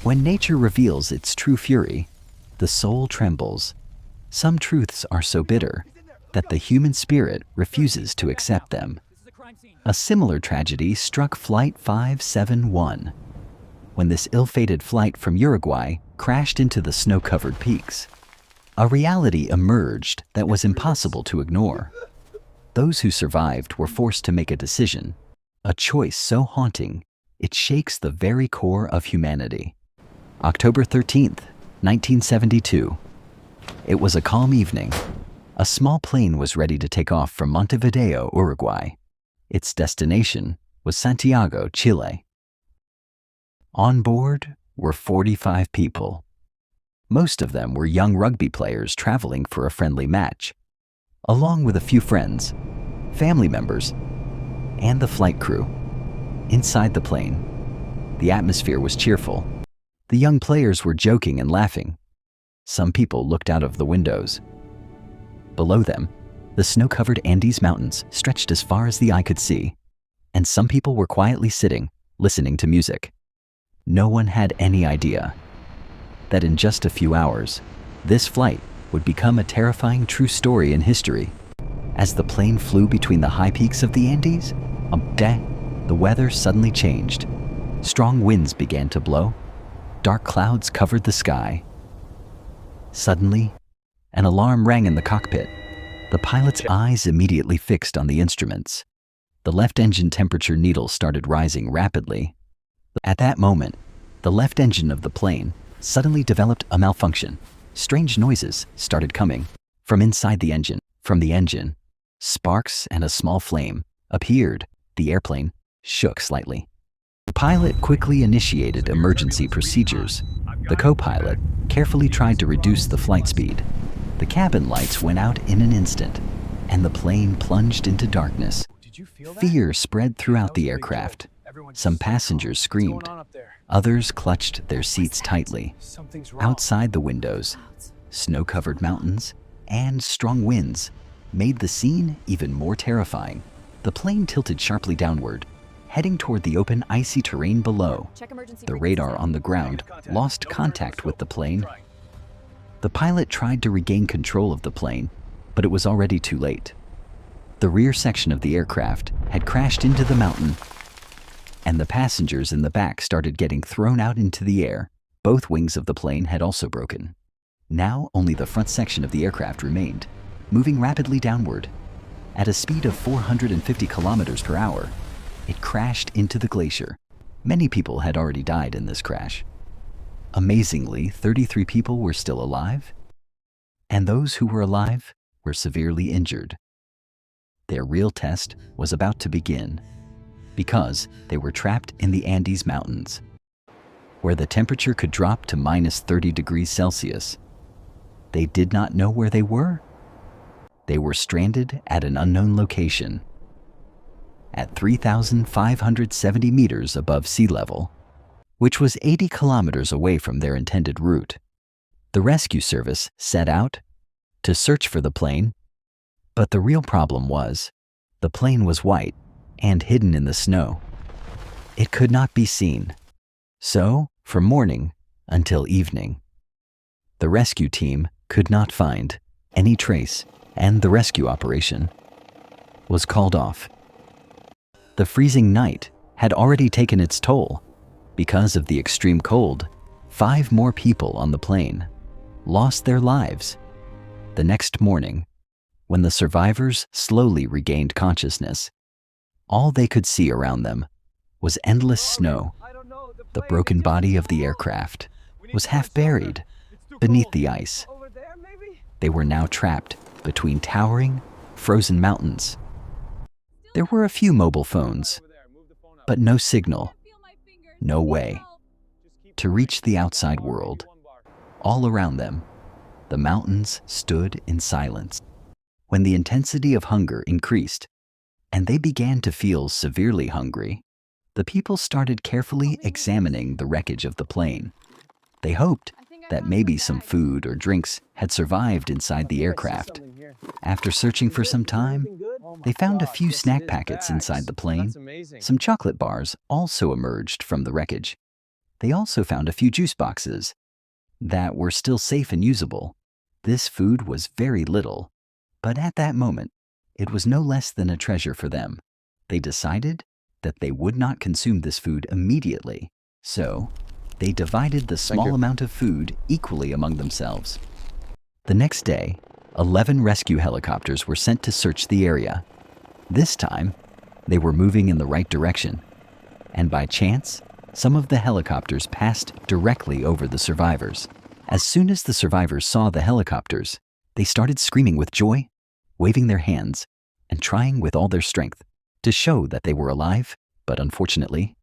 When nature reveals its true fury, the soul trembles. Some truths are so bitter that the human spirit refuses to accept them. A similar tragedy struck Flight 571, when this ill-fated flight from Uruguay crashed into the snow-covered peaks. A reality emerged that was impossible to ignore. Those who survived were forced to make a decision, a choice so haunting it shakes the very core of humanity. October 13th, 1972. It was a calm evening. A small plane was ready to take off from Montevideo, Uruguay. Its destination was Santiago, Chile. On board were 45 people. Most of them were young rugby players traveling for a friendly match, along with a few friends, family members, and the flight crew. Inside the plane, the atmosphere was cheerful. The young players were joking and laughing. Some people looked out of the windows. Below them, the snow-covered Andes Mountains stretched as far as the eye could see, and some people were quietly sitting, listening to music. No one had any idea that in just a few hours, this flight would become a terrifying true story in history. As the plane flew between the high peaks of the Andes, the weather suddenly changed. Strong winds began to blow. Dark clouds covered the sky. Suddenly, an alarm rang in the cockpit. The pilot's eyes immediately fixed on the instruments. The left engine temperature needle started rising rapidly. At that moment, the left engine of the plane suddenly developed a malfunction. Strange noises started coming from inside the engine. From the engine, sparks and a small flame appeared. The airplane shook slightly. The pilot quickly initiated emergency procedures. The co-pilot carefully tried to reduce the flight speed. The cabin lights went out in an instant, and the plane plunged into darkness. Fear spread throughout the aircraft. Some passengers screamed. Others clutched their seats tightly. Outside the windows, snow-covered mountains and strong winds made the scene even more terrifying. The plane tilted sharply downward, heading toward the open, icy terrain below. The radar on the ground lost contact with the plane. The pilot tried to regain control of the plane, but it was already too late. The rear section of the aircraft had crashed into the mountain, and the passengers in the back started getting thrown out into the air. Both wings of the plane had also broken. Now only the front section of the aircraft remained, moving rapidly downward. At a speed of 450 kilometers per hour, it crashed into the glacier. Many people had already died in this crash. Amazingly, 33 people were still alive, and those who were alive were severely injured. Their real test was about to begin, because they were trapped in the Andes Mountains, where the temperature could drop to minus 30 degrees Celsius. They did not know where they were. They were stranded at an unknown location, at 3,570 meters above sea level, which was 80 kilometers away from their intended route. The rescue service set out to search for the plane, but the real problem was the plane was white and hidden in the snow. It could not be seen. So, from morning until evening, the rescue team could not find any trace, and the rescue operation was called off. The freezing night had already taken its toll. Because of the extreme cold, 5 more people on the plane lost their lives. The next morning, when the survivors slowly regained consciousness, all they could see around them was endless snow. The broken body of the aircraft was half buried beneath the ice. They were now trapped between towering, frozen mountains. There were a few mobile phones, but no signal, no way to reach the outside world. All around them, the mountains stood in silence. When the intensity of hunger increased, and they began to feel severely hungry, the people started carefully examining the wreckage of the plane. They hoped that maybe some food or drinks had survived inside the aircraft. After searching for some time, they found a few snack packets inside the plane. Some chocolate bars also emerged from the wreckage. They also found a few juice boxes that were still safe and usable. This food was very little, but at that moment, it was no less than a treasure for them. They decided that they would not consume this food immediately, so they divided the small amount of food equally among themselves. The next day, 11 rescue helicopters were sent to search the area. This time, they were moving in the right direction, and by chance, some of the helicopters passed directly over the survivors. As soon as the survivors saw the helicopters, they started screaming with joy, waving their hands, and trying with all their strength to show that they were alive. But unfortunately,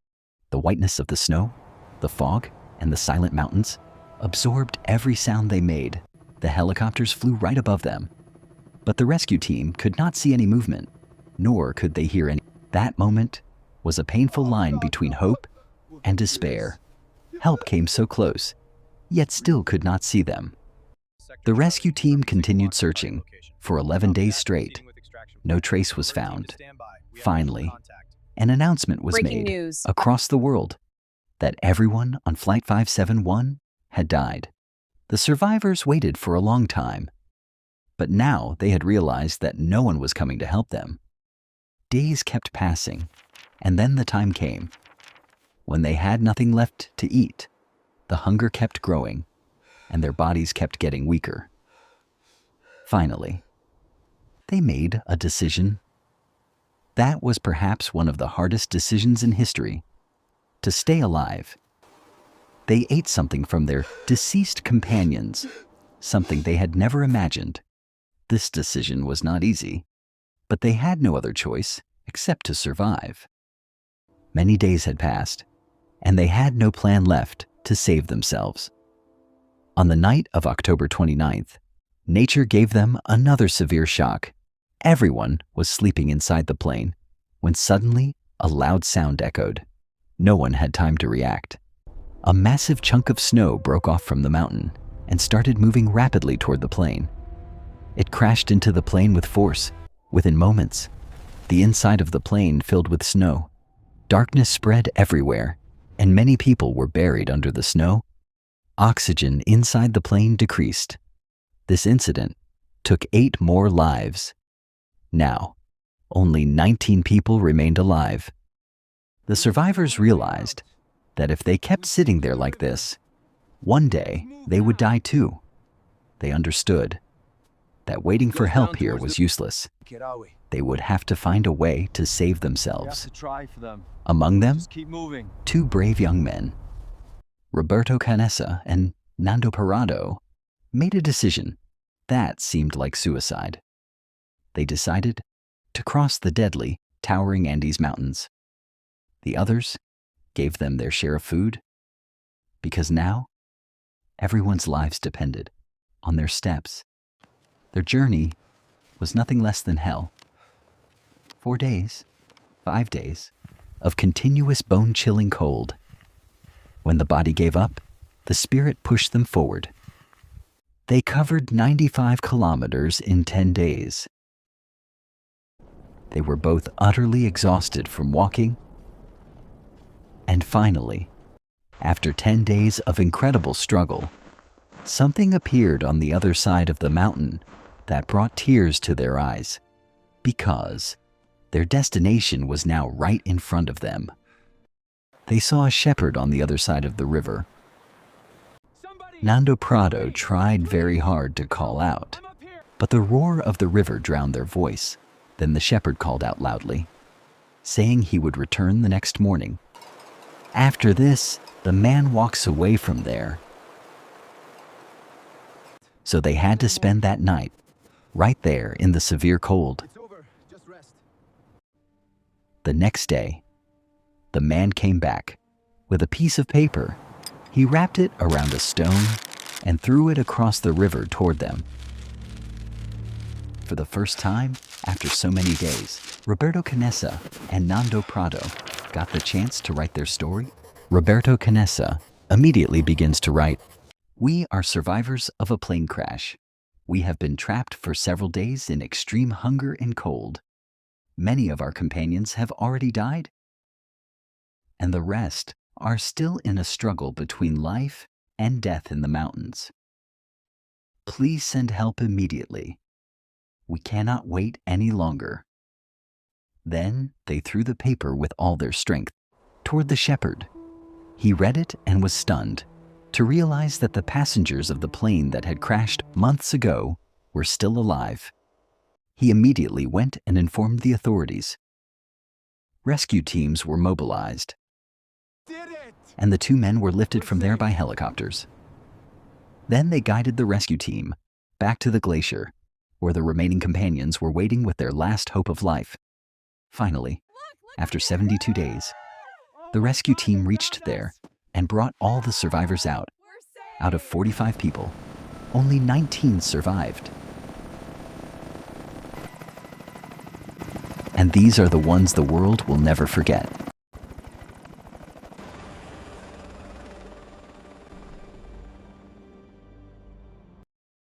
the whiteness of the snow, the fog, and the silent mountains absorbed every sound they made. The helicopters flew right above them, but the rescue team could not see any movement, nor could they hear any. That moment was a painful line between hope and despair. Help came so close, yet still could not see them. The rescue team continued searching for 11 days straight. No trace was found. Finally, an announcement was made across the world that everyone on Flight 571 had died. The survivors waited for a long time, but now they had realized that no one was coming to help them. Days kept passing, and then the time came when they had nothing left to eat. The hunger kept growing, and their bodies kept getting weaker. Finally, they made a decision. That was perhaps one of the hardest decisions in history: to stay alive. They ate something from their deceased companions, something they had never imagined. This decision was not easy, but they had no other choice except to survive. Many days had passed, and they had no plan left to save themselves. On the night of October 29th, nature gave them another severe shock. Everyone was sleeping inside the plane when suddenly a loud sound echoed. No one had time to react. A massive chunk of snow broke off from the mountain and started moving rapidly toward the plane. It crashed into the plane with force. Within moments, the inside of the plane filled with snow. Darkness spread everywhere, and many people were buried under the snow. Oxygen inside the plane decreased. This incident took 8 more lives. Now, only 19 people remained alive. The survivors realized that if they kept sitting there like this, one day they would die too. They understood that waiting for help here was useless. They would have to find a way to save themselves. Among them, 2 brave young men, Roberto Canessa and Nando Parado, made a decision that seemed like suicide. They decided to cross the deadly, towering Andes Mountains. The others gave them their share of food, because now everyone's lives depended on their steps. Their journey was nothing less than hell. 4 days, 5 days of continuous bone-chilling cold. When the body gave up, the spirit pushed them forward. They covered 95 kilometers in 10 days. They were both utterly exhausted from walking. And finally, after 10 days of incredible struggle, something appeared on the other side of the mountain that brought tears to their eyes, because their destination was now right in front of them. They saw a shepherd on the other side of the river. Nando Prado tried very hard to call out, but the roar of the river drowned their voice. Then the shepherd called out loudly, saying he would return the next morning. After this, the man walks away from there. So they had to spend that night right there in the severe cold. The next day, the man came back with a piece of paper. He wrapped it around a stone and threw it across the river toward them. For the first time, after so many days, Roberto Canessa and Nando Prado got the chance to write their story. Roberto Canessa immediately begins to write, "We are survivors of a plane crash. We have been trapped for several days in extreme hunger and cold. Many of our companions have already died, and the rest are still in a struggle between life and death in the mountains. Please send help immediately. We cannot wait any longer." Then they threw the paper with all their strength toward the shepherd. He read it and was stunned to realize that the passengers of the plane that had crashed months ago were still alive. He immediately went and informed the authorities. Rescue teams were mobilized, and the two men were lifted from there by helicopters. Then they guided the rescue team back to the glacier, where the remaining companions were waiting with their last hope of life. Finally, after 72 days, the rescue team reached there and brought all the survivors out. Out of 45 people, only 19 survived. And these are the ones the world will never forget.